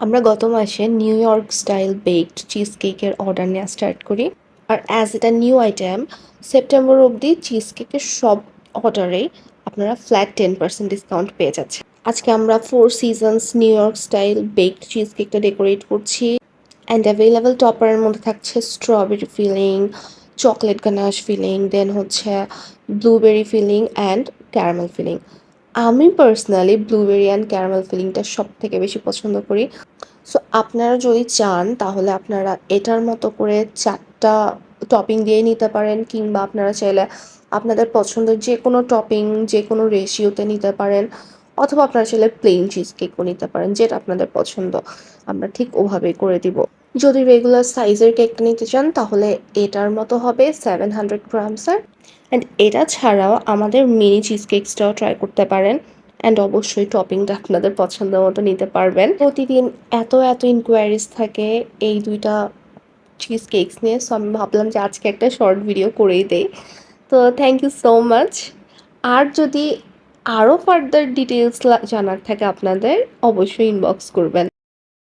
আমরা গত মাসে new York style baked cheese কেকের অর্ডার নেওয়া স্টার্ট করি। আর অ্যাজ এটা নিউ আইটেম, সেপ্টেম্বর অবধি চিজ কেকের সব অর্ডারেই আপনারা ফ্ল্যাট 10% ডিসকাউন্ট পেয়ে যাচ্ছেন। আজকে আমরা Four Seasons New York style baked cheese কেকটা ডেকোরেট করছি। অ্যান্ড অ্যাভেলেবেল টপারের মধ্যে থাকছে strawberry filling, chocolate ganache filling, then হচ্ছে blueberry filling and caramel filling. আমি পার্সোনালি ব্লুবেরি অ্যান্ড ক্যারামেল ফিলিংটা সব থেকে বেশি পছন্দ করি। সো আপনারা যদি চান তাহলে আপনারা এটার মতো করে 4টা টপিং দিয়ে নিতে পারেন, কিংবা আপনারা চাইলে আপনাদের পছন্দের যে কোনো টপিং যে কোনো রেশিওতে নিতে পারেন, অথবা আপনারা চাইলে প্লেন চিজ কেকও নিতে পারেন, যেটা আপনাদের পছন্দ আমরা ঠিক ওভাবেই করে দিব। যদি রেগুলার সাইজের কেকটা নিতে চান তাহলে এটার মতো হবে 700 গ্রামসের। অ্যান্ড এটা ছাড়াও আমাদের মিনি চিজ কেকসটাও ট্রাই করতে পারেন। অ্যান্ড অবশ্যই টপিংটা আপনাদের পছন্দ মতো নিতে পারবেন। প্রতিদিন এত এত ইনকোয়ারিজ থাকে এই দুইটা চিজ কেকস নিয়ে, সো আমি ভাবলাম যে আজকে একটা শর্ট ভিডিও করেই দেই। তো থ্যাংক ইউ সো মাচ। আর যদি আরও ফার্দার ডিটেলস জানার থাকে আপনাদের, অবশ্যই ইনবক্স করবেন।